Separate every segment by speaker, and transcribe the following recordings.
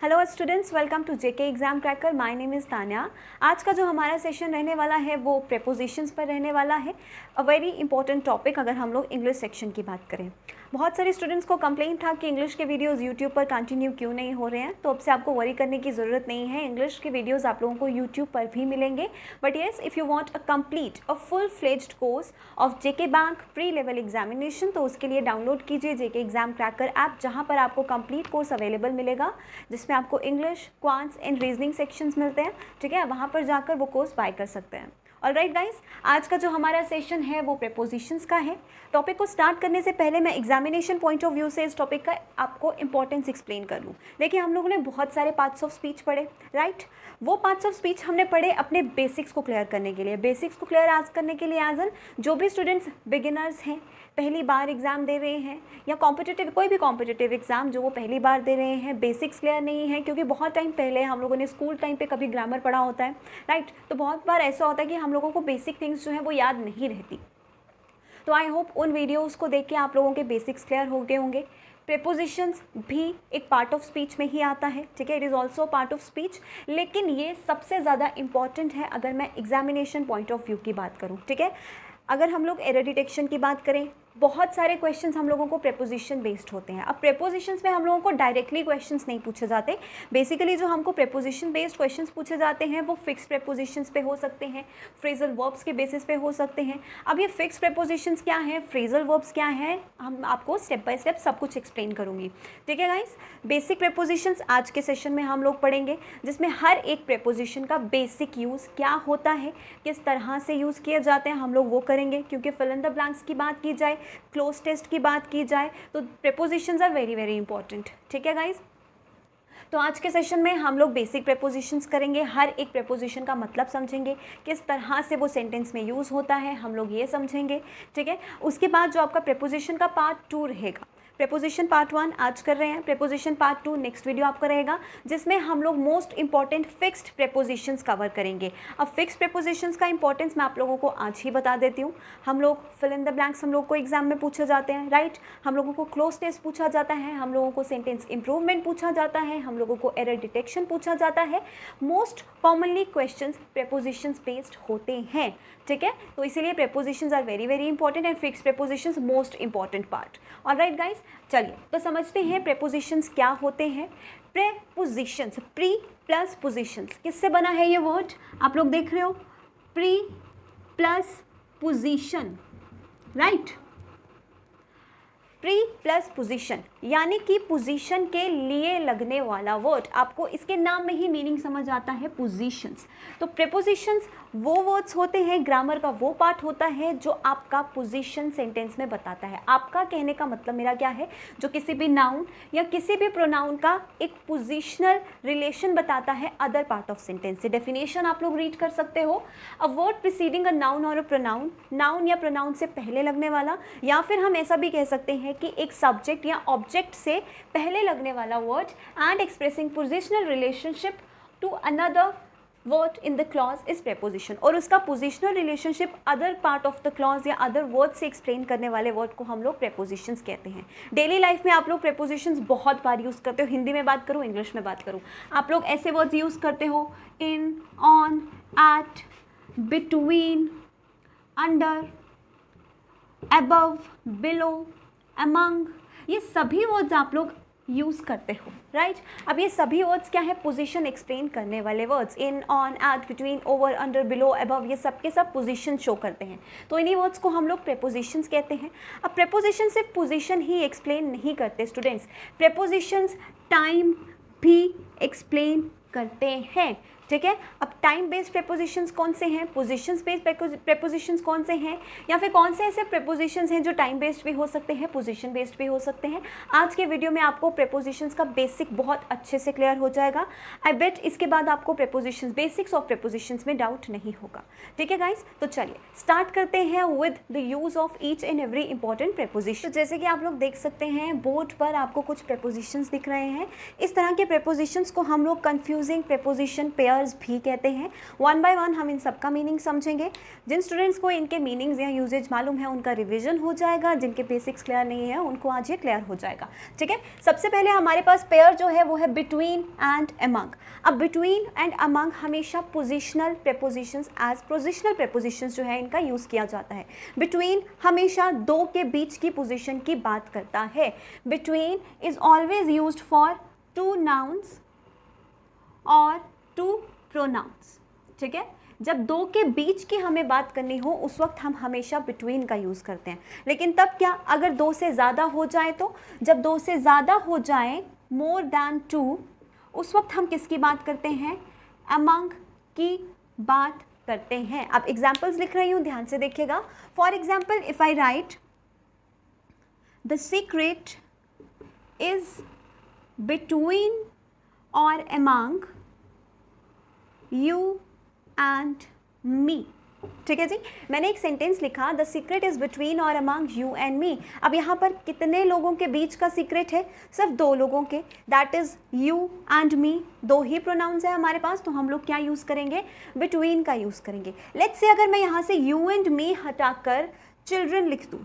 Speaker 1: Hello students, welcome to JK exam cracker. My name is Tanya. आज का जो हमारा सेशन रहने वाला है वो प्रेपोजिशंस पर रहने वाला है। अ वेरी इंपॉर्टेंट टॉपिक अगर हम लोग इंग्लिश सेक्शन की बात करें। बहुत सारे स्टूडेंट्स को कंप्लेंट था कि इंग्लिश के वीडियोस यूट्यूब पर कंटिन्यू क्यों नहीं हो रहे हैं, तो अब से आपको वरी करने की ज़रूरत नहीं है। इंग्लिश के वीडियोज़ आप लोगों को यूट्यूब पर भी मिलेंगे। But yes, if you want a complete a full fledged course of JK bank pre level examination, तो उसके लिए डाउनलोड कीजिए जेके एग्जाम क्रैकर ऐप, जहाँ पर आपको कंप्लीट कोर्स अवेलेबल मिलेगा, जिसमें आपको English, quants and reasoning sections मिलते हैं। ठीक है, वहाँ पर जाकर वो कोर्स बाय कर सकते हैं। ऑलराइट गाइस, आज का जो हमारा सेशन है वो प्रेपोजिशंस का है। टॉपिक को स्टार्ट करने से पहले मैं एग्जामिनेशन पॉइंट ऑफ व्यू से इस टॉपिक का आपको इंपॉर्टेंस एक्सप्लेन कर लूँ। देखिए, हम लोगों ने बहुत सारे पार्ट्स ऑफ स्पीच पढ़े, राइट। वो पार्ट्स ऑफ स्पीच हमने पढ़े अपने बेसिक्स को क्लियर करने के लिए। बेसिक्स को क्लियर आज करने के लिए एज एन जो भी स्टूडेंट्स बिगिनर्स हैं, पहली बार एग्ज़ाम दे रहे हैं, या कॉम्पिटिटिव कोई भी कॉम्पिटिटिव एग्ज़ाम जो वो पहली बार दे रहे हैं, बेसिक्स क्लियर नहीं है, क्योंकि बहुत टाइम पहले हम लोगों ने स्कूल टाइम पे कभी ग्रामर पढ़ा होता है, राइट। तो बहुत बार ऐसा होता है कि हम लोगों को बेसिक थिंग्स जो है वो याद नहीं रहती। तो आई होप उन वीडियोज़ को देख के आप लोगों के बेसिक्स क्लियर हो गए होंगे। प्रेपोजिशंस भी एक पार्ट ऑफ स्पीच में ही आता है, ठीक है, it is also part of speech, लेकिन ये सबसे ज़्यादा इंपॉर्टेंट है अगर मैं एग्जामिनेशन पॉइंट ऑफ व्यू की बात करूँ। ठीक है, अगर हम लोग एरर डिटेक्शन की बात करें, बहुत सारे क्वेश्चंस हम लोगों को प्रेपोजिशन बेस्ड होते हैं। अब प्रेपोजिशंस में हम लोगों को डायरेक्टली क्वेश्चंस नहीं पूछे जाते। बेसिकली जो हमको प्रेपोजिशन बेस्ड क्वेश्चंस पूछे जाते हैं वो फिक्स प्रेपोजिशंस पे हो सकते हैं, फ्रेजल वर्ब्स के बेसिस पे हो सकते हैं। अब ये फिक्स प्रेपोजिशंस क्या हैं, फ्रेजल वर्ब्स क्या हैं, हम आपको स्टेप बाय स्टेप सब कुछ एक्सप्लेन करूँगी। ठीक है गाइस, बेसिक प्रेपोजिशंस आज के सेशन में हम लोग पढ़ेंगे, जिसमें हर एक प्रेपोजिशन का बेसिक यूज़ क्या होता है, किस तरह से यूज़ किए जाते हैं, हम लोग वो करेंगे। क्योंकि फिल इन द ब्लैंक्स की बात की जाए, क्लोज टेस्ट की बात की जाए, तो prepositions are very very important. ठीक है गाइज, तो आज के सेशन में हम लोग बेसिक प्रेपोजिशंस करेंगे, हर एक प्रेपोजिशन का मतलब समझेंगे, किस तरह से वो सेंटेंस में यूज़ होता है, हम लोग ये समझेंगे। ठीक है, उसके बाद जो आपका प्रेपोजिशन का पार्ट 2 रहेगा, प्रेपोजिशन पार्ट 1 आज कर रहे हैं, प्रेपोजिशन पार्ट 2 नेक्स्ट वीडियो आपका रहेगा, जिसमें हम लोग most important fixed prepositions cover करेंगे। अब फिक्स्ड प्रेपोजिशंस का इंपॉर्टेंस मैं आप लोगों को आज ही बता देती हूँ। हम लोग फिल इन द ब्लैंक्स हम लोग को एग्जाम में पूछे जाते हैं, राइट। हम लोगों को क्लोज टेस्ट पूछा जाता है, हम लोगों को सेंटेंस इंप्रूवमेंट पूछा जाता है, हम लोगों को एरर डिटेक्शन पूछा जाता है। Most commonly questions prepositions based होते हैं। ठीक है, तो इसीलिए prepositions are very very important and fixed prepositions most important part. Alright guys, चलिए तो समझते हैं प्रेपोजिशंस क्या होते हैं। प्रेपोजिशंस, प्री प्लस पोजिशंस, किससे बना है ये वर्ड, आप लोग देख रहे हो, pre plus position, right. Pre plus position यानी कि पोजीशन के लिए लगने वाला वर्ड। आपको इसके नाम में ही मीनिंग समझ आता है, पोजीशंस। तो प्रेपोजिशंस वो वर्ड्स होते हैं, ग्रामर का वो पार्ट होता है जो आपका पोजीशन सेंटेंस में बताता है। आपका कहने का मतलब मेरा क्या है, जो किसी भी नाउन या किसी भी प्रोनाउन का एक पोजिशनल रिलेशन बताता है अदर पार्ट ऑफ सेंटेंस से। डेफिनेशन आप लोग रीड कर सकते हो, a word preceding a noun और अ प्रोनाउन, नाउन या प्रोनाउन से पहले लगने वाला, या फिर हम ऐसा भी कह सकते हैं कि एक सब्जेक्ट या ऑब्जेक्ट से पहले लगने वाला word, and expressing positional relationship to another word in the clause is preposition. और उसका positional relationship other part of the clause या अदर वर्ड से एक्सप्लेन करने वाले वर्ड को हम लोग प्रेपोजिशंस कहते हैं। डेली लाइफ में आप लोग प्रेपोजिशंस बहुत बार यूज़ करते हो। हिंदी में बात करूँ, इंग्लिश में बात करूँ, आप लोग ऐसे वर्ड्स यूज़ करते हो, in, on, at, between, under, above, below, among, ये सभी वर्ड्स आप लोग यूज़ करते हो, राइट। अब ये सभी वर्ड्स क्या है, पोजीशन एक्सप्लेन करने वाले words. In, on, at, between, over, under, below, above, ये सब के सब पोजीशन शो करते हैं। तो इन्हीं वर्ड्स को हम लोग प्रेपोजिशंस कहते हैं। अब प्रेपोजिशन सिर्फ पोजीशन ही एक्सप्लेन नहीं करते स्टूडेंट्स, प्रेपोजिशंस टाइम भी एक्सप्लेन करते हैं। ठीक है, अब टाइम बेस्ड प्रेपोजिशंस कौन से हैं, पोजीशंस बेस्ड प्रेपोजिशंस कौन से हैं, या फिर कौन से ऐसे प्रेपोजिशंस हैं जो टाइम बेस्ड भी हो सकते हैं, पोजीशन बेस्ड भी हो सकते हैं। आज के वीडियो में आपको प्रेपोजिशंस का बेसिक बहुत अच्छे से क्लियर हो जाएगा। आई बेट इसके बाद आपको प्रेपोजिशंस, बेसिक्स ऑफ प्रेपोजिशंस में डाउट नहीं होगा। ठीक है गाइस, तो चलिए स्टार्ट करते हैं with the use of each and every important preposition. तो जैसे कि आप लोग देख सकते हैं बोर्ड पर आपको कुछ प्रेपोजिशंस दिख रहे हैं। इस तरह के प्रेपोजिशंस स्टूडेंट्स को हम लोग कंफ्यूजिंग प्रेपोजिशन पेयर्स भी कहते हैं। वन बाय वन हम इन सब का मीनिंग समझेंगे। जिन स्टूडेंट्स को इनके मीनिंग्स या यूजेज मालूम है उनका रिवीजन हो जाएगा, जिनके बेसिक्स क्लियर नहीं है उनको आज ये क्लियर हो जाएगा। ठीक है, सबसे पहले हमारे पास पेयर जो है वो है बिटवीन एंड अमंग। अब बिटवीन एंड अमंग हमेशा positional prepositions as positional prepositions जो है इनका यूज़ किया जाता है। बिटवीन हमेशा दो के बीच की पोजीशन की बात करता है। Between is always used for two nouns और टू प्रोनाउंस। ठीक है, जब दो के बीच की हमें बात करनी हो उस वक्त हम हमेशा बिटवीन का यूज़ करते हैं। लेकिन तब क्या, अगर दो से ज़्यादा हो जाए तो, जब दो से ज़्यादा हो जाए मोर दैन टू, उस वक्त हम किसकी बात करते हैं, अमंग की बात करते हैं। अब एग्जाम्पल्स लिख रही हूँ, ध्यान से देखिएगा। For example if I right the secret is between और अमंग यू एंड मी। ठीक है जी, मैंने एक सेंटेंस लिखा, द सीक्रेट इज बिटवीन और अमंग यू एंड मी। अब यहाँ पर कितने लोगों के बीच का सीक्रेट है, सिर्फ दो लोगों के, that is you and me. दो ही प्रोनाउंस है हमारे पास, तो हम लोग क्या यूज़ करेंगे, बिटवीन का यूज़ करेंगे। लेट्स से अगर मैं यहाँ से यू एंड मी हटाकर चिल्ड्रन लिख दूँ,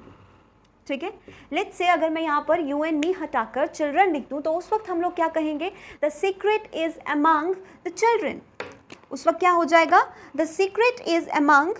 Speaker 1: ठीक है, लेट्स से अगर मैं यहाँ पर यू एंड मी हटाकर चिल्ड्रन लिख दूँ, तो उस वक्त हम लोग क्या कहेंगे, the secret is among the children. उस वक्त क्या हो जाएगा, the secret is among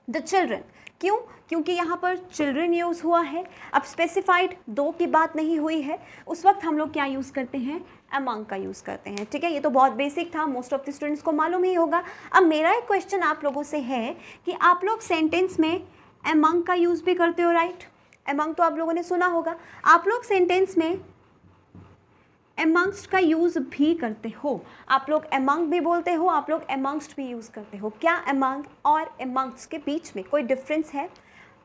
Speaker 1: the children. क्यों, क्योंकि यहाँ पर चिल्ड्रन यूज़ हुआ है। अब स्पेसिफाइड दो की बात नहीं हुई है, उस वक्त हम लोग क्या यूज़ करते हैं, अमंग का यूज़ करते हैं। ठीक है, ये तो बहुत बेसिक था, मोस्ट ऑफ द स्टूडेंट्स को मालूम ही होगा। अब मेरा एक क्वेश्चन आप लोगों से है कि आप लोग सेंटेंस में अमंग का यूज़ भी करते हो, राइट। अमंग तो आप लोगों ने सुना होगा, आप लोग सेंटेंस में अमंगस्ट का यूज़ भी करते हो। आप लोग अमंग भी बोलते हो, आप लोग अमंगस्ट भी यूज़ करते हो। क्या अमंग और अमंगस्ट के बीच में कोई डिफरेंस है,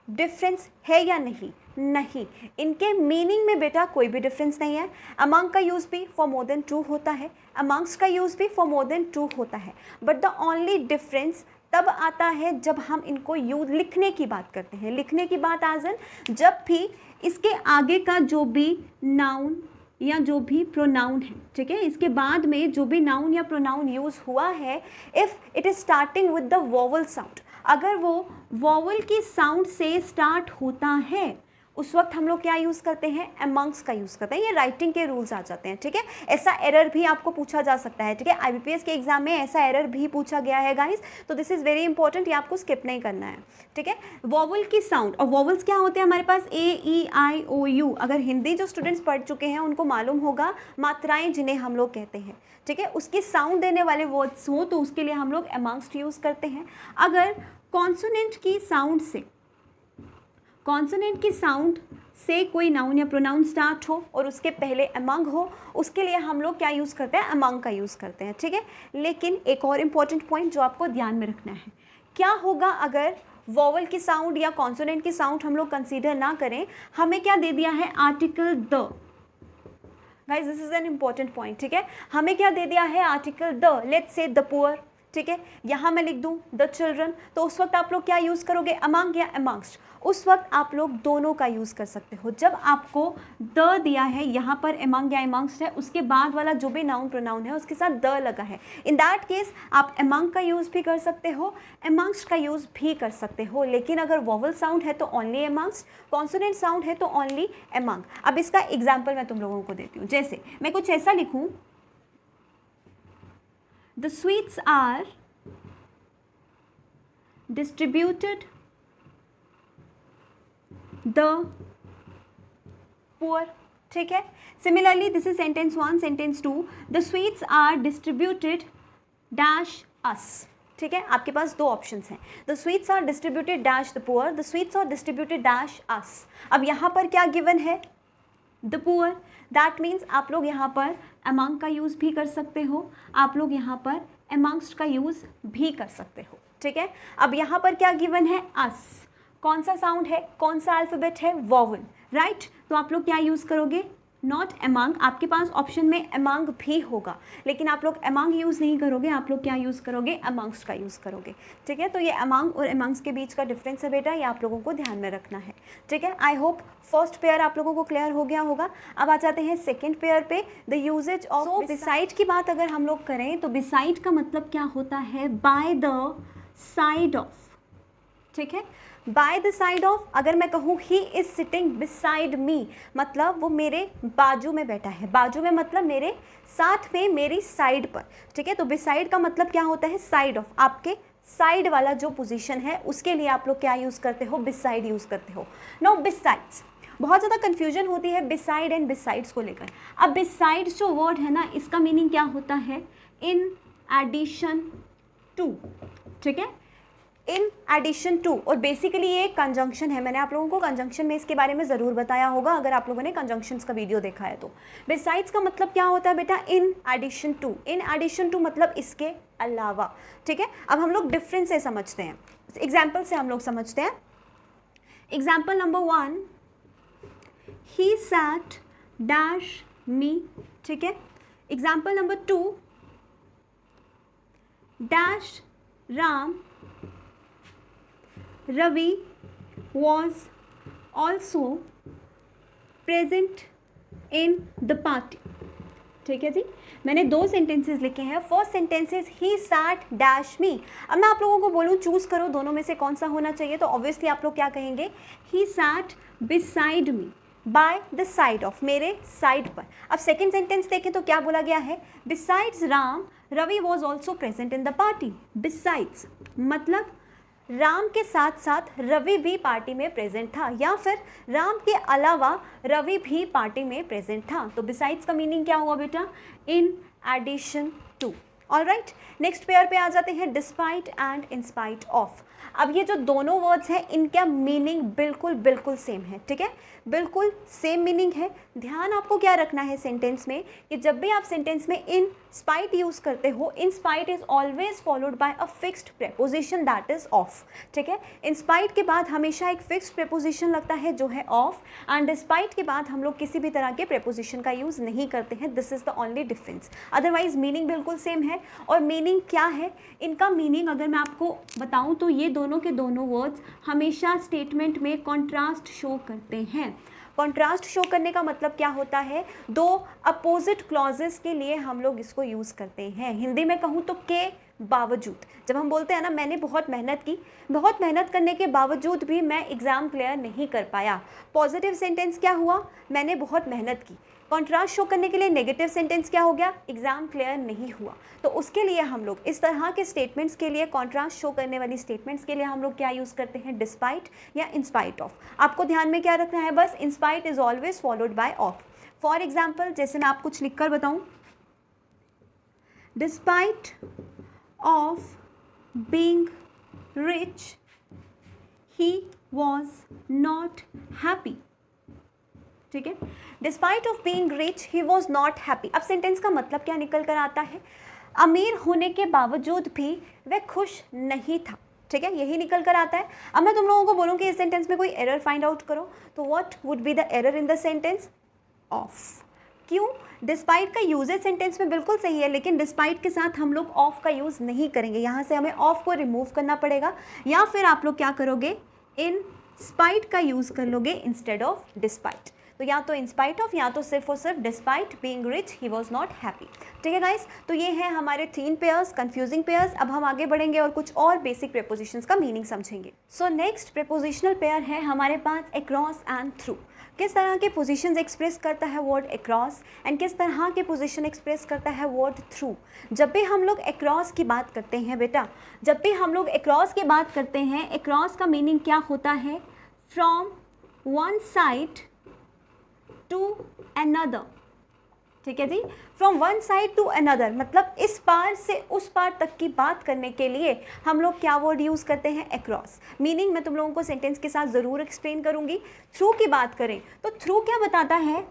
Speaker 1: डिफरेंस है या नहीं? नहीं, इनके मीनिंग में बेटा कोई भी डिफरेंस नहीं है। अमंग का यूज़ भी फॉर मोर देन टू होता है, अमंगस्ट का यूज़ भी फॉर मोर देन टू होता है, बट द ओनली डिफरेंस तब आता है जब हम इनको यूज लिखने की बात करते हैं। लिखने की बात एज एन जब भी इसके आगे का जो भी नाउन या जो भी प्रोनाउन है, ठीक है, इसके बाद में जो भी नाउन या प्रोनाउन यूज़ हुआ है, if it is starting with the vowel sound, अगर वो वोवल की साउंड से स्टार्ट होता है, उस वक्त हम लोग क्या यूज़ करते हैं, अमंग्स का यूज़ करते हैं। ये राइटिंग के रूल्स आ जाते हैं। ठीक है, ऐसा एरर भी आपको पूछा जा सकता है। ठीक है, IBPS के एग्जाम में ऐसा एरर भी पूछा गया है गाइस, तो दिस इज़ वेरी इंपॉर्टेंट, ये आपको स्किप नहीं करना है। ठीक है, वोवल की साउंड, और वोवल्स क्या होते हैं हमारे पास, AEIOU। अगर हिंदी जो स्टूडेंट्स पढ़ चुके हैं उनको मालूम होगा, मात्राएँ जिन्हें हम लोग कहते हैं। ठीक है, उसकी साउंड देने वाले वर्ड्स हो तो उसके लिए हम लोग अमंग्स्ट यूज़ करते हैं। अगर कॉन्सोनेंट की साउंड से, कॉन्सोनेंट की साउंड से कोई नाउन या प्रोनाउन स्टार्ट हो और उसके पहले अमंग हो, उसके लिए हम लोग क्या यूज़ करते हैं, अमंग का यूज़ करते हैं। ठीक है, लेकिन एक और इम्पॉर्टेंट पॉइंट जो आपको ध्यान में रखना है, क्या होगा अगर वोवल की साउंड या कॉन्सोनेंट की साउंड हम लोग कंसीडर ना करें, हमें क्या दे दिया है, article the. Guys this is an important point. ठीक है, हमें क्या दे दिया है, article the. Let's say the poor, ठीक है, यहाँ मैं लिख दूँ द चिल्ड्रन, तो उस वक्त आप लोग क्या यूज़ करोगे, अमंग या अमंग्स्ट। उस वक्त आप लोग दोनों का यूज़ कर सकते हो। जब आपको द दिया है, यहाँ पर अमंग या अमंग्स्ट है, उसके बाद वाला जो भी नाउन प्रोनाउन है उसके साथ द लगा है, इन दैट केस आप अमंग का यूज़ भी कर सकते हो, अमंग्स्ट का यूज़ भी कर सकते हो। लेकिन अगर वोवल साउंड है तो ओनली अमंग्स्ट, कॉन्सोनेंट साउंड है तो ओनली अमंग। अब इसका एग्जाम्पल मैं तुम लोगों को देती हूँ। जैसे मैं कुछ ऐसा लिखूँ, the sweets are distributed the poor। ठीक है, similarly this is sentence 1, sentence 2, the sweets are distributed dash us। ठीक है, आपके पास दो ऑप्शंस हैं, the sweets are distributed dash the poor, the sweets are distributed dash us। अब यहाँ पर क्या गिवन है, the poor, दैट मीन्स आप लोग यहाँ पर अमंग का यूज़ भी कर सकते हो, आप लोग यहाँ पर अमंग्स्ट का यूज़ भी कर सकते हो। ठीक है, अब यहाँ पर क्या गिवन है, अस। कौन सा साउंड है, कौन सा अल्फ़ाबेट है, वोवल, राइट। तो आप लोग क्या यूज़ करोगे, नॉट among, आपके पास ऑप्शन में among भी होगा, लेकिन आप लोग among यूज़ नहीं करोगे, आप लोग क्या यूज़ करोगे, amongst का यूज़ करोगे, ठीक है। तो ये among और amongst के बीच का डिफरेंस है बेटा, ये आप लोगों को ध्यान में रखना है, ठीक है। आई होप फर्स्ट पेयर आप लोगों को क्लियर हो गया होगा। अब आ जाते हैं सेकेंड पेयर पे, द यूजेज ऑफ बिसाइड की बात अगर हम लोग करें तो बिसाइड का मतलब क्या होता है, बाय द साइड ऑफ, ठीक है। बाय द साइड ऑफ, अगर मैं कहूँ he is sitting beside me, मतलब वो मेरे बाजू में बैठा है, बाजू में मतलब मेरे साथ में, मेरी साइड पर, ठीक है। तो बिसाइड का मतलब क्या होता है, साइड ऑफ, आपके साइड वाला जो पोजीशन है उसके लिए आप लोग क्या यूज़ करते हो, बिसाइड यूज़ करते हो। नाउ बिसाइड्स, बहुत ज़्यादा कन्फ्यूजन होती है बिसाइड एंड बिसाइड्स को लेकर। अब बिसाइड्स जो वर्ड है ना, इसका मीनिंग क्या होता है, इन एडिशन टू, ठीक है, इन एडिशन टू। और बेसिकली ये कंजंक्शन है, मैंने आप लोगों को कंजंक्शन में इसके बारे में ज़रूर बताया होगा अगर आप लोगों ने कंजंक्शंस का वीडियो देखा है तो। बिसाइड्स का मतलब क्या होता है बेटा, in addition to, in addition to मतलब इसके अलावा, ठीक है। अब हम लोग डिफरेंस से समझते हैं, एग्जाम्पल से हम लोग समझते हैं। Example number 1, he sat dash मी, ठीक है। Example number 2, dash Ram Ravi was also present in the party, ठीक है जी। मैंने दो सेंटेंसेस लिखे हैं। First sentences he sat dash मी। अब मैं आप लोगों को बोलूँ चूज़ करो दोनों में से कौन सा होना चाहिए, तो ऑब्वियसली आप लोग क्या कहेंगे, he sat beside me, by the side of, मेरे साइड पर। अब सेकेंड सेंटेंस देखें तो क्या बोला गया है, besides Ram Ravi was also present in the party. Besides मतलब राम के साथ साथ रवि भी पार्टी में प्रेजेंट था, या फिर राम के अलावा रवि भी पार्टी में प्रेजेंट था। तो बिसाइड्स का मीनिंग क्या हुआ बेटा, in addition to. Alright, next pair पे आ जाते हैं, डिस्पाइट एंड इंस्पाइट ऑफ। अब ये जो दोनों वर्ड्स हैं इनका मीनिंग बिल्कुल बिल्कुल सेम है, ठीक है, बिल्कुल सेम मीनिंग है। ध्यान आपको क्या रखना है सेंटेंस में, कि जब भी आप सेंटेंस में इन स्पाइट यूज़ करते हो, in spite is always followed by a fixed preposition that is of, ठीक है। इन स्पाइट के बाद हमेशा एक फिक्स्ड प्रेपोजिशन लगता है जो है ऑफ, एंड डिस्पाइट के बाद हम लोग किसी भी तरह के प्रेपोजिशन का यूज़ नहीं करते हैं। This is the only difference, otherwise meaning बिल्कुल सेम है। और मीनिंग क्या है, इनका मीनिंग अगर मैं आपको बताऊं तो ये दोनों के दोनों वर्ड्स हमेशा स्टेटमेंट में कॉन्ट्रास्ट शो करते हैं। कॉन्ट्रास्ट शो करने का मतलब क्या होता है, दो अपोजिट क्लॉजेस के लिए हम लोग इसको यूज़ करते हैं। हिंदी में कहूँ तो के बावजूद, जब हम बोलते हैं ना मैंने बहुत मेहनत की, बहुत मेहनत करने के बावजूद भी मैं एग्ज़ाम क्लियर नहीं कर पाया, पॉजिटिव सेंटेंस क्या हुआ, मैंने बहुत मेहनत की। कॉन्ट्रास्ट शो करने के लिए नेगेटिव सेंटेंस क्या हो गया, एग्ज़ाम क्लियर नहीं हुआ। तो उसके लिए हम लोग इस तरह के स्टेटमेंट्स के लिए, कॉन्ट्रास्ट शो करने वाली स्टेटमेंट्स के लिए हम लोग क्या यूज़ करते हैं, डिस्पाइट या इंस्पाइट ऑफ। आपको ध्यान में क्या रखना है, बस in spite is always followed by of. For example, जैसे मैं आपको कुछ लिख कर बताऊँ, despite of being rich he was not happy, ठीक है। Despite of being rich he was not happy. अब सेंटेंस का मतलब क्या निकल कर आता है, अमीर होने के बावजूद भी वह खुश नहीं था, ठीक है, यही निकल कर आता है। अब मैं तुम लोगों को बोलूँ कि इस सेंटेंस में कोई एरर फाइंड आउट करो, तो what would be the error in the sentence, of. क्यों, डिस्पाइट का यूजेज सेंटेंस में बिल्कुल सही है, लेकिन डिस्पाइट के साथ हम लोग ऑफ का यूज़ नहीं करेंगे, यहाँ से हमें ऑफ को रिमूव करना पड़ेगा, या फिर आप लोग क्या करोगे, इन स्पाइट का यूज़ कर लोगे इंस्टेड ऑफ डिस्पाइट। तो या तो इंस्पाइट ऑफ, या तो सिर्फ और सिर्फ despite being rich he was not happy, ठीक है गाइस। तो ये है हमारे 3 पेयर्स, कंफ्यूजिंग पेयर्स। अब हम आगे बढ़ेंगे और कुछ और बेसिक प्रेपोजिशंस का मीनिंग समझेंगे। सो नेक्स्ट प्रेपोजिशनल पेयर है हमारे पास अक्रॉस एंड थ्रू। किस तरह के पोजीशंस एक्सप्रेस करता है वर्ड अक्रॉस, एंड किस तरह के पोजीशन एक्सप्रेस करता है वर्ड थ्रू। जब भी हम लोग अक्रॉस की बात करते हैं बेटा, जब भी हम लोग अक्रॉस की बात करते हैं, अक्रॉस का मीनिंग क्या होता है, from one side to another, ठीक है जी, from one side to another, मतलब इस पार से उस पार तक की बात करने के लिए हम लोग क्या वर्ड यूज़ करते हैं, अक्रॉस। मीनिंग मैं तुम लोगों को सेंटेंस के साथ ज़रूर एक्सप्लेन करूंगी। थ्रू की बात करें तो थ्रू क्या बताता है,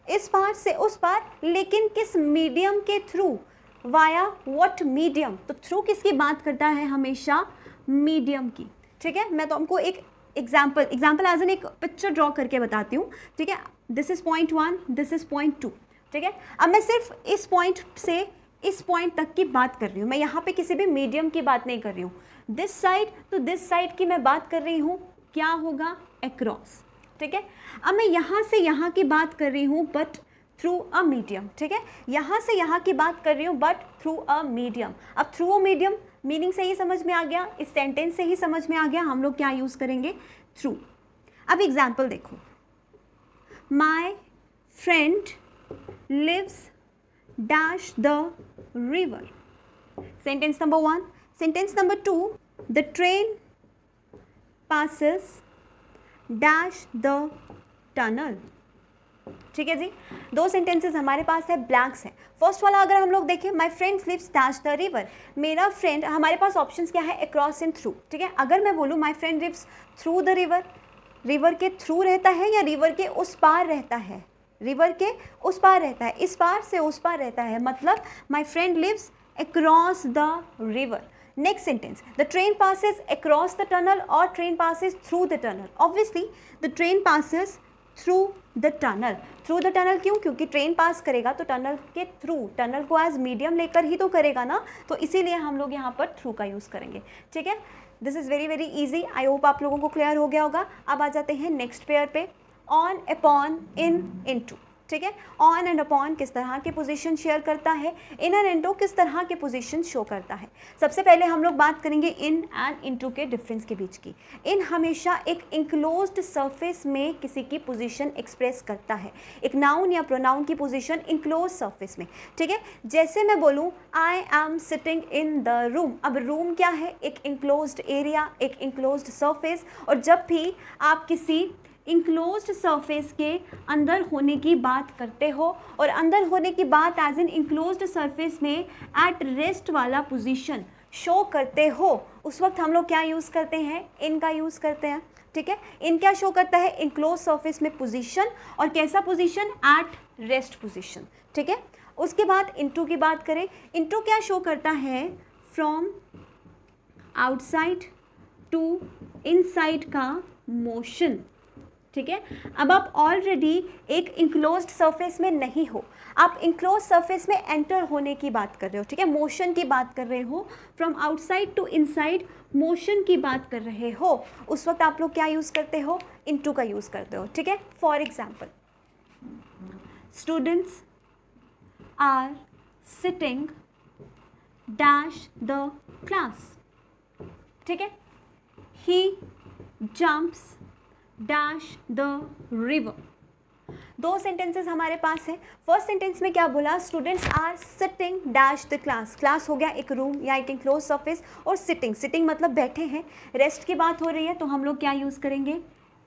Speaker 1: इस पार से उस पार, लेकिन किस मीडियम के थ्रू, वाया व्हाट मीडियम। तो थ्रू किसकी बात करता है, हमेशा मीडियम की, ठीक है। मैं तो हमको एक एग्जाम्पल एज एन एक पिक्चर ड्रॉ करके बताती हूँ, ठीक है। This is point 1, this is point 2, ठीक है। अब मैं सिर्फ इस पॉइंट से इस पॉइंट तक की बात कर रही हूँ, मैं यहाँ पे किसी भी मीडियम की बात नहीं कर रही हूँ। This side to this side की मैं बात कर रही हूँ, क्या होगा, अक्रॉस, ठीक है। अब मैं यहाँ से यहाँ की बात कर रही हूँ बट थ्रू अ मीडियम, ठीक है। यहाँ से यहाँ की बात कर रही हूँ बट थ्रू अ मीडियम। अब थ्रू अ मीडियम मीनिंग से ही समझ में आ गया, इस सेंटेंस से ही समझ में आ गया, हम लोग क्या यूज़ करेंगे, थ्रू। अब एग्जाम्पल देखो, my friend lives dash the river, sentence number 1। Sentence number 2, the train passes dash the tunnel, ठीक है जी। दो सेंटेंसेस हमारे पास है, ब्लैंक्स है। फर्स्ट वाला अगर हम लोग देखें, my friend lives dash the river, मेरा फ्रेंड, हमारे पास ऑप्शंस क्या है, अक्रॉस एंड थ्रू, ठीक है। अगर मैं बोलूँ my friend lives through the river, river के थ्रू रहता है या रिवर के उस पार रहता है, रिवर के उस पार रहता है, इस पार से उस पार रहता है, मतलब my friend lives across the river. Next sentence, the train passes across the tunnel or train passes through the tunnel. Obviously, the train passes through the tunnel. Through the tunnel क्यों? क्योंकि ट्रेन पास करेगा तो tunnel के through, tunnel को as medium लेकर ही तो करेगा ना, तो इसीलिए हम लोग यहाँ पर थ्रू का यूज़ करेंगे, ठीक है। This is very very easy, I hope आप लोगों को क्लियर हो गया होगा। अब आ जाते हैं नेक्स्ट पेयर पे, ऑन, अपॉन, इन, इनटू, ठीक है। ऑन एंड अपॉन किस तरह की पोजीशन शेयर करता है, इन एंड इनटू किस तरह के पोजीशन शो करता है। सबसे पहले हम लोग बात करेंगे इन एंड इनटू के डिफरेंस के बीच की। इन हमेशा एक इंक्लोज्ड सरफेस में किसी की पोजीशन एक्सप्रेस करता है, एक नाउन या प्रोनाउन की पोजीशन इंक्लोज सरफेस में, ठीक है। जैसे मैं बोलूँ I am sitting in the room, अब रूम क्या है, एक इंक्लोज्ड एरिया, एक इंक्लोज्ड सरफेस, और जब भी आप किसी इंक्लोज्ड सरफेस के अंदर होने की बात करते हो और अंदर होने की बात एज एन इंक्लोज्ड सरफेस में एट रेस्ट वाला पोजीशन शो करते हो, उस वक्त हम लोग क्या यूज़ करते हैं, इन का यूज़ करते हैं, ठीक है। इन क्या शो करता है, इंक्लोज सरफेस में पोजीशन, और कैसा पोजीशन, एट रेस्ट पोजीशन, ठीक है। उसके बाद इनटू की बात करें, इनटू क्या शो करता है, फ्रॉम आउटसाइड टू इनसाइड का मोशन, ठीक है। अब आप ऑलरेडी एक इंक्लोज्ड सरफेस में नहीं हो, आप इंक्लोज सरफेस में एंटर होने की बात कर रहे हो, ठीक है, मोशन की बात कर रहे हो, from outside to inside motion की बात कर रहे हो, उस वक्त आप लोग क्या यूज़ करते हो, इनटू का यूज़ करते हो, ठीक है। For example, students are sitting dash the class, ठीक है। He jumps dash the river. दो सेंटेंसेस हमारे पास है। फर्स्ट सेंटेंस में क्या बोला, students are sitting dash the class, class हो गया एक रूम या एक इंक्लोज सरफेस, और सिटिंग, सिटिंग मतलब बैठे हैं, रेस्ट की बात हो रही है, तो हम लोग क्या यूज़ करेंगे,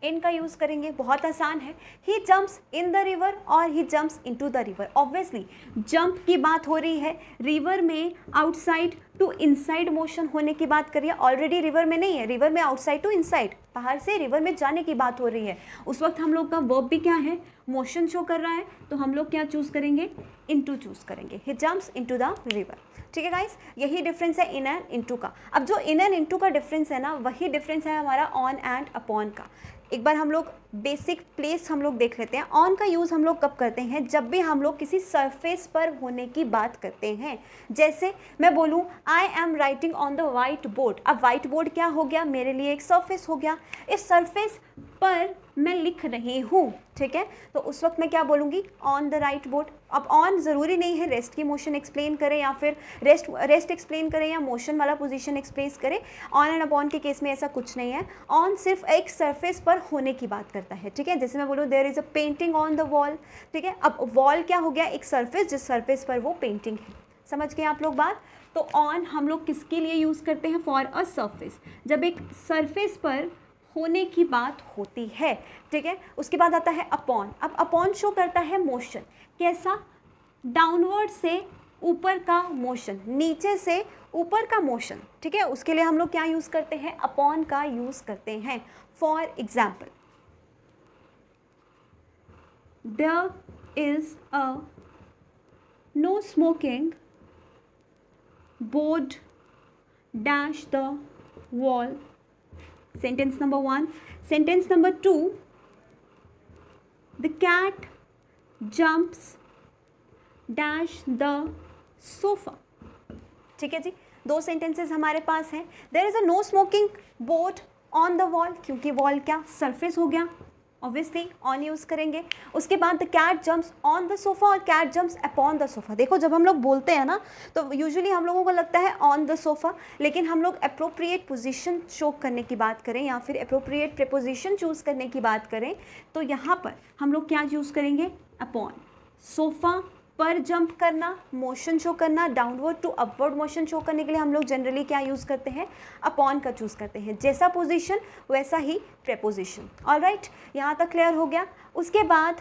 Speaker 1: इन का यूज़ करेंगे। बहुत आसान है, he jumps in the river और he jumps into the river. Obviously jump की बात हो रही है, रिवर में आउटसाइड टू इनसाइड मोशन होने की बात करिए, ऑलरेडी रिवर में नहीं है, रिवर में आउटसाइड टू इनसाइड, बाहर से रिवर में जाने की बात हो रही है, उस वक्त हम लोग का वर्ब भी क्या है, मोशन शो कर रहा है, तो हम लोग क्या चूज़ करेंगे, इनटू चूज़ करेंगे, ही जम्प्स इनटू द रिवर, ठीक है गाइस। यही डिफरेंस है इन एंड इनटू का। अब जो इन एंड इनटू का डिफरेंस है ना, वही डिफरेंस है हमारा ऑन एंड अपॉन का। एक बार हम लोग बेसिक प्लेस हम लोग देख लेते हैं। ऑन का यूज़ हम लोग कब करते हैं, जब भी हम लोग किसी सरफेस पर होने की बात करते हैं। जैसे मैं बोलूँ I am writing on the white board, अब वाइट बोर्ड क्या हो गया, मेरे लिए एक सरफेस हो गया, इस सरफेस पर मैं लिख रही हूँ, ठीक है, तो उस वक्त मैं क्या बोलूँगी, ऑन द राइट बोर्ड। अब ऑन ज़रूरी नहीं है रेस्ट की मोशन एक्सप्लेन करें या फिर रेस्ट एक्सप्लेन करें या मोशन वाला पोजीशन एक्सप्रेस करें, ऑन एंड अपॉन के केस में ऐसा कुछ नहीं है। ऑन सिर्फ एक सरफेस पर होने की बात करता है, ठीक है। जैसे मैं बोलूँ there is a painting on the wall, ठीक है, अब वॉल क्या हो गया, एक सरफेस, जिस सरफेस पर वो पेंटिंग है। समझ गए आप लोग बात। तो ऑन हम लोग किसके लिए यूज़ करते हैं, फॉर अ सरफेस, जब एक सरफेस पर होने की बात होती है, ठीक है। उसके बाद आता है अपॉन। अब अपॉन शो करता है मोशन, कैसा, डाउनवर्ड से ऊपर का मोशन, नीचे से ऊपर का मोशन, ठीक है। उसके लिए हम लोग क्या यूज़ करते हैं, अपॉन का यूज़ करते हैं। For example, there is a no smoking board dash the wall, sentence number 1। Sentence number 2, the cat jumps dash the sofa. ठीक है जी, दो सेंटेंसेस हमारे पास हैं। There is a no smoking board on the wall, क्योंकि wall क्या surface हो गया, ऑब्वियसली ऑन यूज़ करेंगे। उसके बाद the cat jumps on the sofa और cat jumps upon the sofa. देखो जब हम लोग बोलते हैं ना तो यूजुअली हम लोगों को लगता है ऑन द सोफ़ा, लेकिन हम लोग अप्रोप्रिएट पोजीशन शो करने की बात करें या फिर अप्रोप्रिएट प्रीपोजिशन चूज़ करने की बात करें तो यहाँ पर हम लोग क्या यूज़ करेंगे, अपॉन। सोफ़ा पर जंप करना, मोशन शो करना, downward to upward motion show करने के लिए हम लोग जनरली क्या यूज़ करते हैं, अपॉन का चूज़ करते हैं। जैसा पोजीशन वैसा ही प्रेपोजिशन। ऑलराइट, यहाँ तक क्लियर हो गया। उसके बाद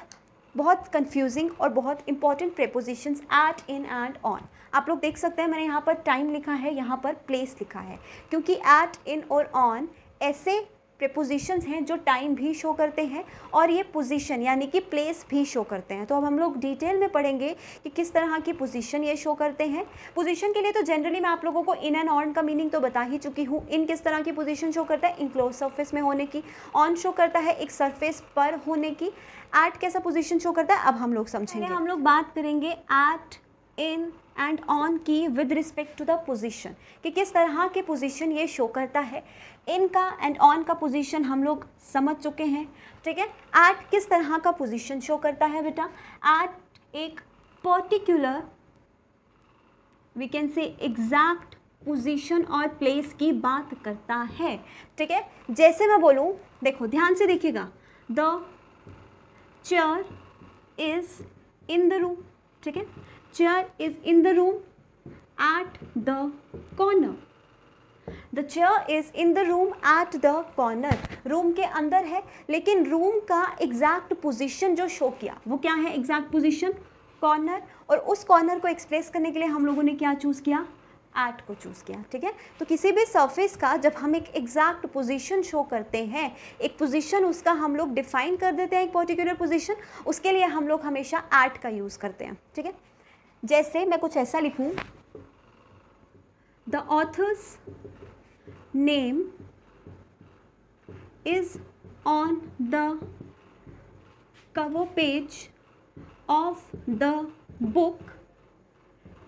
Speaker 1: बहुत कंफ्यूजिंग और बहुत important prepositions at, in and on. आप लोग देख सकते हैं मैंने यहाँ पर टाइम लिखा है, यहाँ पर प्लेस लिखा है, क्योंकि एट, इन और ऑन ऐसे प्रेपोजिशंस हैं जो टाइम भी शो करते हैं और ये पोजीशन यानी कि प्लेस भी शो करते हैं। तो अब हम लोग डिटेल में पढ़ेंगे कि किस तरह की पोजीशन ये शो करते हैं। पोजीशन के लिए तो जनरली मैं आप लोगों को इन एंड ऑन का मीनिंग तो बता ही चुकी हूँ। इन किस तरह की पोजीशन शो करता है, इनक्लोज सरफेस में होने की। ऑन शो करता है एक सरफेस पर होने की। एट कैसा पोजीशन शो करता है अब हम लोग समझेंगे। हम लोग बात करेंगे एट, इन एंड ऑन की with respect to the position, कि किस तरह के पोजीशन ये शो करता है। इन का एंड ऑन का पोजीशन हम लोग समझ चुके हैं, ठीक है। एट किस तरह का पोजीशन शो करता है बेटा, एट एक particular we can say exact position और प्लेस की बात करता है, ठीक है। जैसे मैं बोलूँ, देखो ध्यान से देखिएगा, the chair is in the room, ठीक है। Chair is in the room at the corner. The chair is in the room at the corner. Room के अंदर है, लेकिन रूम का एग्जैक्ट पोजीशन जो शो किया वो क्या है, एग्जैक्ट पोजीशन कॉर्नर। और उस कॉर्नर को एक्सप्रेस करने के लिए हम लोगों ने क्या चूज़ किया, एट को चूज़ किया, ठीक है। तो किसी भी सरफेस का जब हम एक एग्जैक्ट पोजीशन शो करते हैं, एक पोजीशन उसका हम लोग डिफाइन कर देते हैं, एक पर्टिकुलर पोजीशन, उसके लिए हम लोग हमेशा एट का यूज़ करते हैं, ठीक है। जैसे मैं कुछ ऐसा लिखूं, the author's name is on the cover page of the book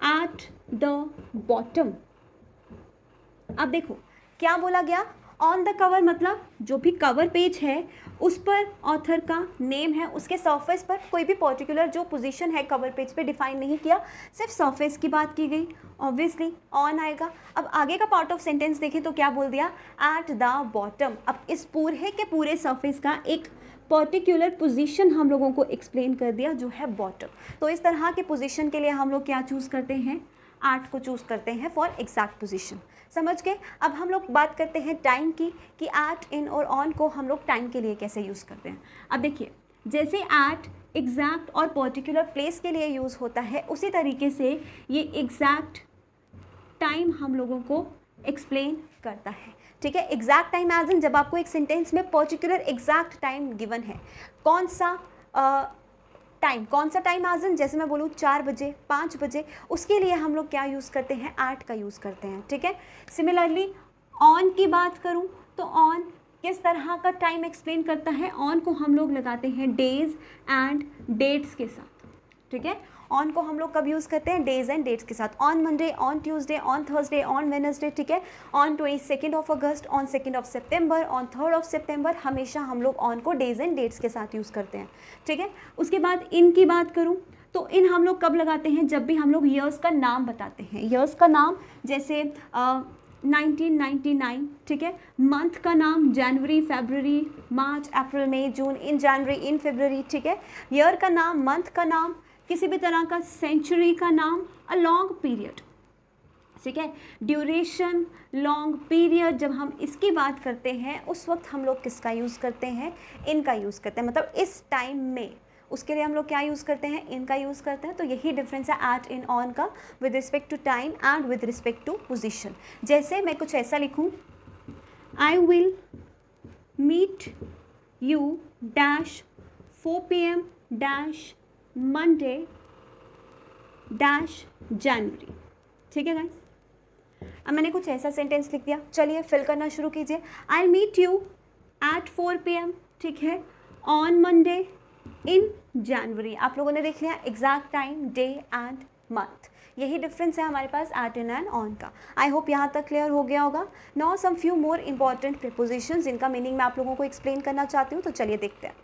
Speaker 1: at the bottom. अब देखो क्या बोला गया, ऑन द कवर मतलब जो भी कवर पेज है उस पर ऑथर का नेम है, उसके सरफेस पर कोई भी पर्टिकुलर जो पोजीशन है कवर पेज पे डिफाइन नहीं किया, सिर्फ सरफेस की बात की गई, ऑब्वियसली ऑन आएगा। अब आगे का पार्ट ऑफ सेंटेंस देखें तो क्या बोल दिया, एट द बॉटम। अब इस पूरे के पूरे सरफेस का एक पर्टिकुलर पोजीशन हम लोगों को एक्सप्लेन कर दिया जो है बॉटम। तो इस तरह के पोजीशन के लिए हम लोग क्या चूज़ करते हैं, एट को चूज़ करते हैं फॉर एग्जैक्ट पोजीशन। समझ गए। अब हम लोग बात करते हैं टाइम की, कि एट, इन और ऑन को हम लोग टाइम के लिए कैसे यूज़ करते हैं। अब देखिए, जैसे एट एग्जैक्ट और पर्टिकुलर प्लेस के लिए यूज़ होता है, उसी तरीके से ये एग्जैक्ट टाइम हम लोगों को एक्सप्लेन करता है, ठीक है। एग्जैक्ट टाइम एज इन जब आपको एक सेंटेंस में पर्टिकुलर एग्जैक्ट टाइम गिवन है, कौन सा टाइम, कौन सा टाइम एज इन, जैसे मैं बोलूँ 4 बजे, 5 बजे, उसके लिए हम लोग क्या यूज़ करते हैं, एट का यूज़ करते हैं, ठीक है। सिमिलरली ऑन की बात करूँ तो ऑन किस तरह का टाइम एक्सप्लेन करता है, ऑन को हम लोग लगाते हैं डेज एंड डेट्स के साथ, ठीक है। ऑन को हम लोग कब यूज़ करते हैं, डेज एंड डेट्स के साथ, on Monday, on Tuesday, on Thursday, on Wednesday, ठीक है। On 22 of August, on 2 of September, on 3 of September, हमेशा हम लोग ऑन को डेज एंड डेट्स के साथ यूज़ करते हैं, ठीक है। उसके बाद इन की बात करूँ तो इन हम लोग कब लगाते हैं, जब भी हम लोग ईयर्स का नाम बताते हैं, ईयर्स का नाम जैसे 1999, ठीक है। मंथ का नाम जनवरी, फरवरी, मार्च, अप्रैल, मई, जून, इन जनवरी, इन फरवरी, ठीक है। ईयर का नाम, मंथ का नाम, किसी भी तरह का सेंचुरी का नाम, अ लॉन्ग पीरियड, ठीक है। ड्यूरेशन, लॉन्ग पीरियड, जब हम इसकी बात करते हैं उस वक्त हम लोग किसका यूज़ करते हैं, इनका यूज़ करते हैं, मतलब इस टाइम में, उसके लिए हम लोग क्या यूज़ करते हैं, इनका यूज़ करते हैं। तो यही डिफरेंस है एट, इन, ऑन का with respect to time and with respect to position. जैसे मैं कुछ ऐसा लिखूं, I will meet you dash 4 PM dash Monday dash January, ठीक है गाइस। अब मैंने कुछ ऐसा सेंटेंस लिख दिया, चलिए फिल करना शुरू कीजिए। I will meet you at 4 PM, ठीक है, ऑन मंडे इन जनवरी, आप लोगों ने देख लिया exact time, day and month, यही डिफरेंस है हमारे पास एट इन एंड ऑन का। आई होप यहाँ तक क्लियर हो गया होगा। Now some few more important prepositions meaning मीनिंग मैं आप लोगों को एक्सप्लेन करना चाहती हूँ, तो चलिए देखते हैं।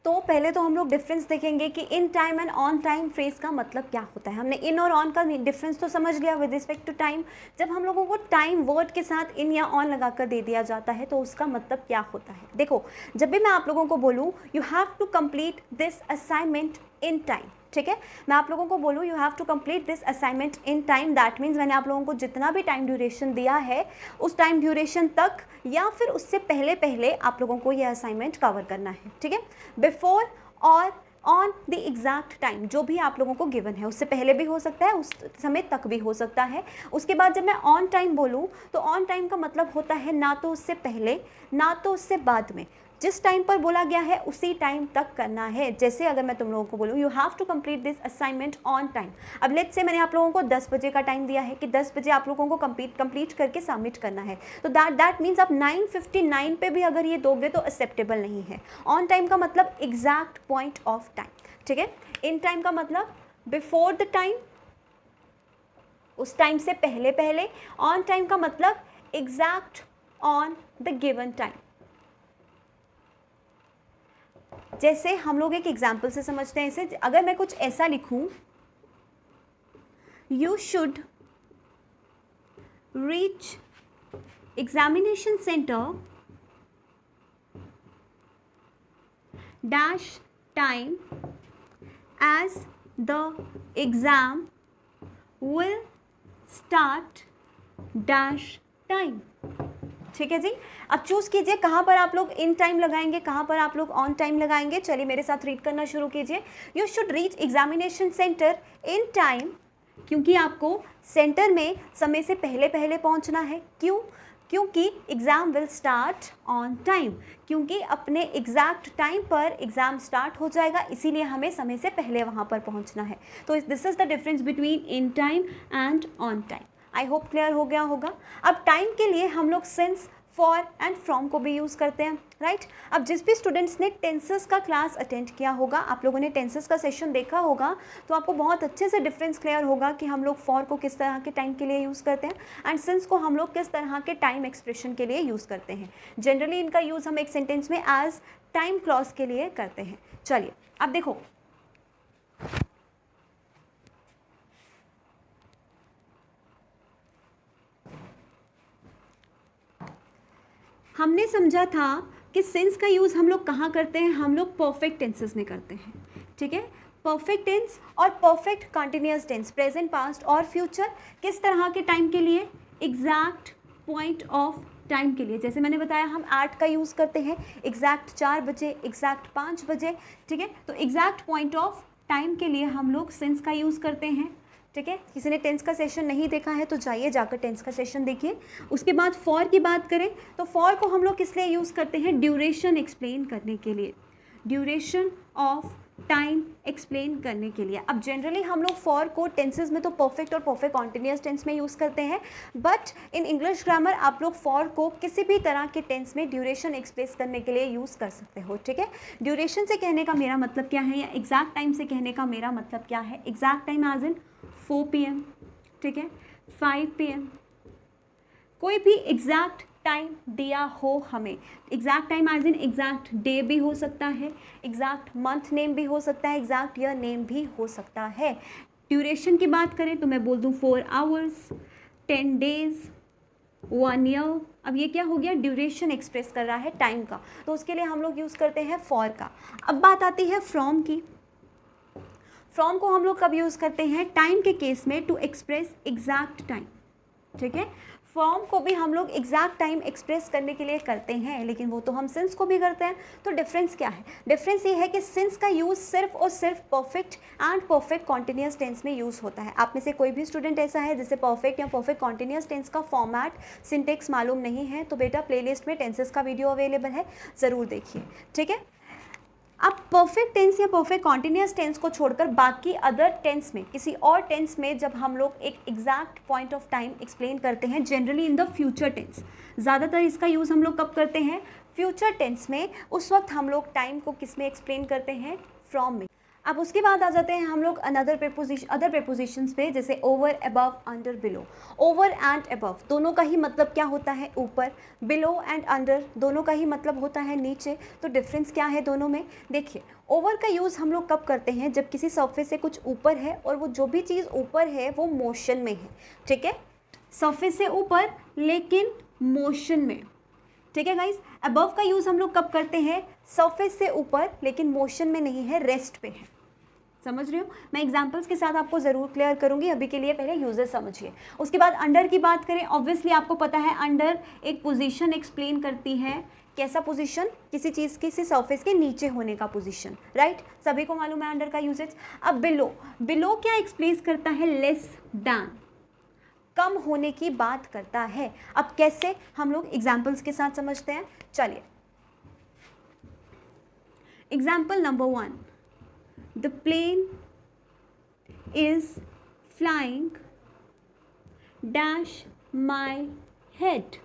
Speaker 1: तो पहले तो हम लोग डिफरेंस देखेंगे कि in time and on time phrase का मतलब क्या होता है। हमने इन और ऑन का डिफरेंस तो समझ लिया विद रिस्पेक्ट टू टाइम। जब हम लोगों को टाइम वर्ड के साथ इन या ऑन लगाकर दे दिया जाता है तो उसका मतलब क्या होता है। देखो, जब भी मैं आप लोगों को बोलूँ you have to complete this assignment in time, ठीक है, मैं आप लोगों को बोलूँ you have to complete this assignment in time, that means मैंने आप लोगों को जितना भी टाइम ड्यूरेशन दिया है उस टाइम ड्यूरेशन तक या फिर उससे पहले पहले आप लोगों को यह असाइनमेंट कवर करना है, ठीक है। बिफोर और ऑन द एग्जैक्ट टाइम, जो भी आप लोगों को गिवन है, उससे पहले भी हो सकता है, उस समय तक भी हो सकता है। उसके बाद जब मैं ऑन टाइम बोलूँ तो ऑन टाइम का मतलब होता है ना तो उससे पहले ना तो उससे बाद में, जिस टाइम पर बोला गया है उसी टाइम तक करना है। जैसे अगर मैं तुम लोगों को बोलूँ you have to complete this assignment on time, अब लेट्स से मैंने आप लोगों को 10 बजे का टाइम दिया है कि 10 बजे आप लोगों को कंप्लीट करके सबमिट करना है, तो दैट मीन्स आप 9:59 पे भी अगर ये दोगे तो एक्सेप्टेबल नहीं है। ऑन टाइम का मतलब एग्जैक्ट पॉइंट ऑफ टाइम, ठीक है। इन टाइम का मतलब बिफोर द टाइम, उस टाइम से पहले पहले। ऑन टाइम का मतलब exact on the given time. जैसे हम लोग एक एग्जाम्पल से समझते हैं इसे, अगर मैं कुछ ऐसा लिखूं, you should reach examination center dash time as the exam will start dash time, ठीक है जी। अब चूज़ कीजिए कहाँ पर आप लोग इन टाइम लगाएंगे, कहाँ पर आप लोग ऑन टाइम लगाएंगे। चलिए मेरे साथ रीड करना शुरू कीजिए। You should reach examination centre in time, क्योंकि आपको सेंटर में समय से पहले पहले पहुँचना है। क्यों? क्योंकि exam will start on time, क्योंकि अपने एग्जैक्ट टाइम पर एग्ज़ाम स्टार्ट हो जाएगा, इसीलिए हमें समय से पहले वहाँ पर पहुँचना है। तो this is the difference between in time and on time. I hope clear हो गया होगा। अब टाइम के लिए हम लोग सिंस, फॉर एंड फ्रॉम को भी यूज़ करते हैं, राइट। अब जिस भी स्टूडेंट्स ने टेंसेस का क्लास अटेंड किया होगा, आप लोगों ने टेंसेस का सेशन देखा होगा, तो आपको बहुत अच्छे से डिफरेंस क्लियर होगा कि हम लोग फॉर को किस तरह के टाइम के लिए यूज़ करते हैं एंड सिंस को हम लोग किस तरह के टाइम एक्सप्रेशन के लिए यूज़ करते हैं। जनरली इनका यूज़ हम एक सेंटेंस में एज टाइम क्लॉज के लिए करते हैं। चलिए अब देखो, हमने समझा था कि सिंस का यूज़ हम लोग कहाँ करते हैं, हम लोग परफेक्ट टेंसेस में करते हैं, ठीक है। परफेक्ट टेंस और perfect continuous tense, present, past और फ्यूचर, किस तरह के टाइम के लिए, एग्जैक्ट पॉइंट ऑफ टाइम के लिए। जैसे मैंने बताया हम एट का यूज़ करते हैं, एग्जैक्ट 4 बजे, एग्जैक्ट 5 बजे, ठीक है। तो एग्जैक्ट पॉइंट ऑफ टाइम के लिए हम लोग सिंस का यूज़ करते हैं, ठीक है। किसी ने टेंस का सेशन नहीं देखा है तो जाइए जाकर टेंस का सेशन देखिए। उसके बाद फॉर की बात करें तो फॉर को हम लोग किस लिए यूज़ करते हैं, ड्यूरेशन एक्सप्लेन करने के लिए, ड्यूरेशन ऑफ टाइम एक्सप्लेन करने के लिए। अब जनरली हम लोग फॉर को टेंसेस में तो परफेक्ट और परफेक्ट कॉन्टिन्यूअस टेंस में यूज़ करते हैं, बट इन इंग्लिश ग्रामर आप लोग फॉर को किसी भी तरह के टेंस में ड्यूरेशन एक्सप्रेस करने के लिए यूज़ कर सकते हो, ठीक है। ड्यूरेशन से कहने का मेरा मतलब क्या है, या एग्जैक्ट टाइम से कहने का मेरा मतलब क्या है, exact time as in 4 PM, ठीक है, 5 PM, कोई भी एग्जैक्ट टाइम दिया हो हमें, exact time as in exact day भी हो सकता है, एग्जैक्ट मंथ नेम भी हो सकता है, एग्जैक्ट ईयर नेम भी हो सकता है। ड्यूरेशन की बात करें तो मैं बोल दूँ 4 आवर्स, 10 डेज, 1 ईयर। अब ये क्या हो गया, ड्यूरेशन एक्सप्रेस कर रहा है टाइम का, तो उसके लिए हम लोग यूज़ करते हैं फॉर का। अब बात आती है फ्रॉम की। फ्रॉम को हम लोग कब यूज़ करते हैं, टाइम के केस में, टू एक्सप्रेस एग्जैक्ट टाइम, ठीक है। फ्रॉम को भी हम लोग एग्जैक्ट टाइम एक्सप्रेस करने के लिए करते हैं, लेकिन वो तो हम सिंस को भी करते हैं। तो डिफरेंस क्या है, डिफरेंस ये है कि सिंस का यूज़ सिर्फ और सिर्फ perfect and perfect continuous tense में यूज़ होता है। आप में से कोई भी स्टूडेंट ऐसा है जिसे परफेक्ट या परफेक्ट कॉन्टिन्यूअस टेंस का फॉर्मेट, सिंटेक्स मालूम नहीं है, तो बेटा प्लेलिस्ट में टेंसेस का वीडियो अवेलेबल है, ज़रूर देखिए, ठीक है। अब परफेक्ट टेंस या परफेक्ट कॉन्टिन्यूअस टेंस को छोड़कर बाकी अदर टेंस में, किसी और टेंस में जब हम लोग एक exact point of time explain करते हैं, generally in the future tense, ज़्यादातर इसका यूज़ हम लोग कब करते हैं, फ्यूचर टेंस में। उस वक्त हम लोग टाइम को किस में एक्सप्लेन करते हैं, फ्रॉम में। अब उसके बाद आ जाते हैं हम लोग अदर प्रेपोजिशंस पे, जैसे over, above, under, below. Over and above दोनों का ही मतलब क्या होता है? ऊपर। बिलो एंड अंडर दोनों का ही मतलब होता है नीचे। तो डिफरेंस क्या है दोनों में? देखिए, ओवर का यूज़ हम लोग कब करते हैं? जब किसी सरफेस से कुछ ऊपर है और वो जो भी चीज़ ऊपर है वो मोशन में है, ठीक है? सरफेस से ऊपर लेकिन मोशन में, ठीक है गाइस। अबव का यूज़ हम लोग कब करते हैं? सरफेस से ऊपर लेकिन मोशन में नहीं है, रेस्ट पे है। समझ रहे हो? मैं एग्जांपल्स के साथ आपको ज़रूर क्लियर करूंगी, अभी के लिए पहले यूजेस समझिए। उसके बाद अंडर की बात करें, ऑब्वियसली आपको पता है अंडर एक पोजीशन एक्सप्लेन करती है। कैसा पोजीशन? किसी चीज़ किसी सरफेस के नीचे होने का पोजीशन, राइट? सभी को मालूम है अंडर का यूजेज। अब बिलो, बिलो क्या एक्सप्लेन करता है? लेस दैन, कम होने की बात करता है। अब कैसे? हम लोग एग्जाम्पल्स के साथ समझते हैं, चलिए। Example number 1, the plane is flying dash my head,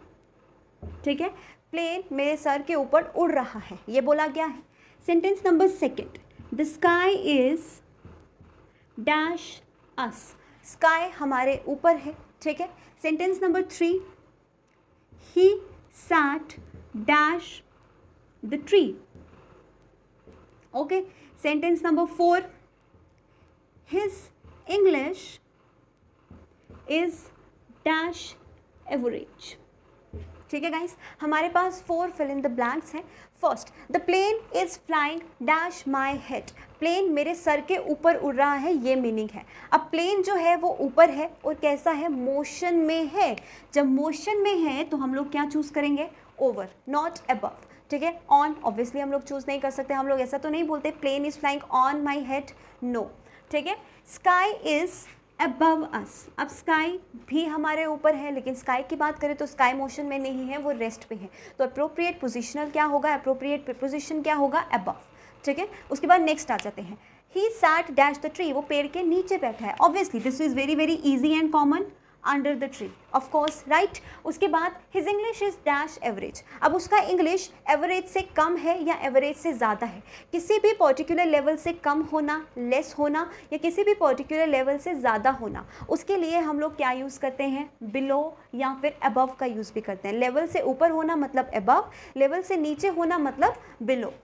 Speaker 1: ठीक है? प्लेन मेरे सर के ऊपर उड़ रहा है, ये बोला गया है। Sentence number 2, the sky is dash us, sky हमारे ऊपर है, ठीक है? Sentence number 3, he sat dash the tree, okay? Sentence number 4, his English is dash average, ठीक है गाइस? हमारे पास 4 fill in the blanks हैं। First, the plane is flying dash my head, plane मेरे सर के ऊपर उड़ रहा है, ये मीनिंग है। अब प्लेन जो है वो ऊपर है और कैसा है? मोशन में है। जब मोशन में है तो हम लोग क्या चूज़ करेंगे? ओवर, नॉट अबव, ठीक है? ऑन ऑब्वियसली हम लोग चूज़ नहीं कर सकते, हम लोग ऐसा तो नहीं बोलते plane is flying on my head, no, ठीक है? स्काई इज अबव अस, अब स्काई भी हमारे ऊपर है, लेकिन स्काई की बात करें तो स्काई मोशन में नहीं है, वो रेस्ट पे है। तो अप्रोप्रिएट पोजिशनल क्या होगा? अप्रोप्रिएट प्रीपोजिशन क्या होगा? अबव, ठीक है? उसके बाद नेक्स्ट आ जाते हैं, he sat dash the tree, वो पेड़ के नीचे बैठा है। Obviously this is very very easy and common, under the tree, of course, right? उसके बाद his English is dash average, अब उसका इंग्लिश एवरेज से कम है या एवरेज से ज़्यादा है? किसी भी पर्टिकुलर लेवल से कम होना, लेस होना, या किसी भी पर्टिकुलर लेवल से ज़्यादा होना, उसके लिए हम लोग क्या यूज़ करते हैं? बिलो या फिर अबव का यूज़ भी करते हैं। लेवल से ऊपर होना मतलब अबव, लेवल से नीचे होना मतलब बिलो।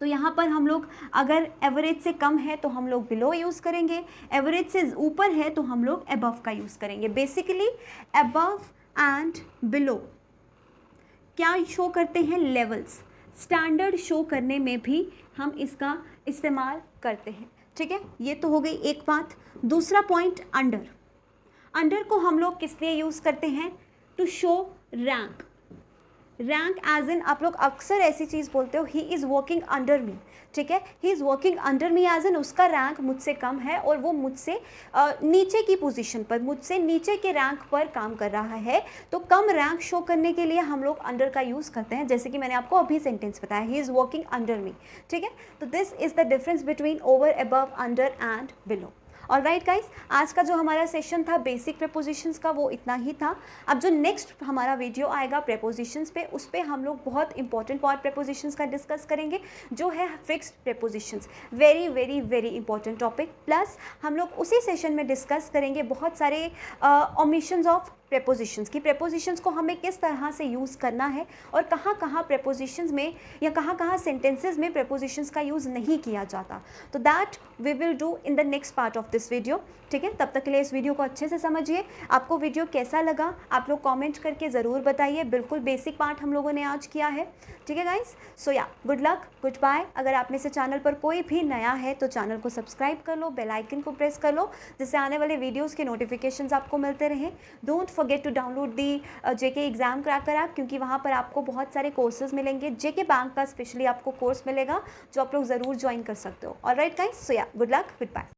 Speaker 1: तो यहाँ पर हम लोग अगर एवरेज से कम है तो हम लोग बिलो यूज़ करेंगे, एवरेज से ऊपर है तो हम लोग अबव का यूज़ करेंगे। बेसिकली अबव एंड बिलो क्या शो करते हैं? लेवल्स, स्टैंडर्ड शो करने में भी हम इसका इस्तेमाल करते हैं, ठीक है? ये तो हो गई एक बात। दूसरा पॉइंट, अंडर, अंडर को हम लोग किस लिए यूज़ करते हैं? To show rank, rank as in आप लोग अक्सर ऐसी चीज़ बोलते हो, he is working under me, ठीक है? He is working under me as in उसका रैंक मुझसे कम है और वो मुझसे नीचे की पोजीशन पर, मुझसे नीचे के रैंक पर काम कर रहा है। तो कम रैंक शो करने के लिए हम लोग अंडर का यूज़ करते हैं, जैसे कि मैंने आपको अभी सेंटेंस बताया, ही इज़ वर्किंग अंडर मी, ठीक है? तो this is the difference between over, above, under and below. Alright guys, आज का जो हमारा सेशन था बेसिक प्रेपोजिशंस का वो इतना ही था। अब जो नेक्स्ट हमारा वीडियो आएगा प्रेपोजिशंस पे, उस पे हम लोग बहुत इंपॉर्टेंट पार्ट प्रेपोजिशंस का डिस्कस करेंगे, जो है fixed prepositions. Very very very important topic. Plus हम लोग उसी सेशन में डिस्कस करेंगे बहुत सारे ओमिशंस ऑफ प्रेपोजिशंस की, प्रेपोजिशंस को हमें किस तरह से यूज़ करना है और कहाँ कहाँ प्रेपोजिशंस में या कहाँ कहाँ सेंटेंसेस में प्रेपोजिशंस का यूज़ नहीं किया जाता। तो that we will do in the next part of this video, ठीक है? तब तक के लिए इस वीडियो को अच्छे से समझिए। आपको वीडियो कैसा लगा आप लोग कमेंट करके ज़रूर बताइए। बिल्कुल बेसिक पार्ट हम लोगों ने आज किया है, ठीक है गाइस? सो या गुड लक, गुड बाय। अगर आप में से चैनल पर कोई भी नया है तो चैनल को सब्सक्राइब कर लो, बेल आइकन को प्रेस कर लो, जिससे आने वाले वीडियोज़ के नोटिफिकेशंस आपको मिलते रहें। Don't forget to download the JK exam cracker app, क्योंकि वहाँ पर आपको बहुत सारे कोर्सेज मिलेंगे। जेके बैंक का स्पेशली आपको कोर्स मिलेगा जो आप लोग ज़रूर ज्वाइन कर सकते हो। ऑलराइट गाइस, सो या गुड लक, गुड बाय।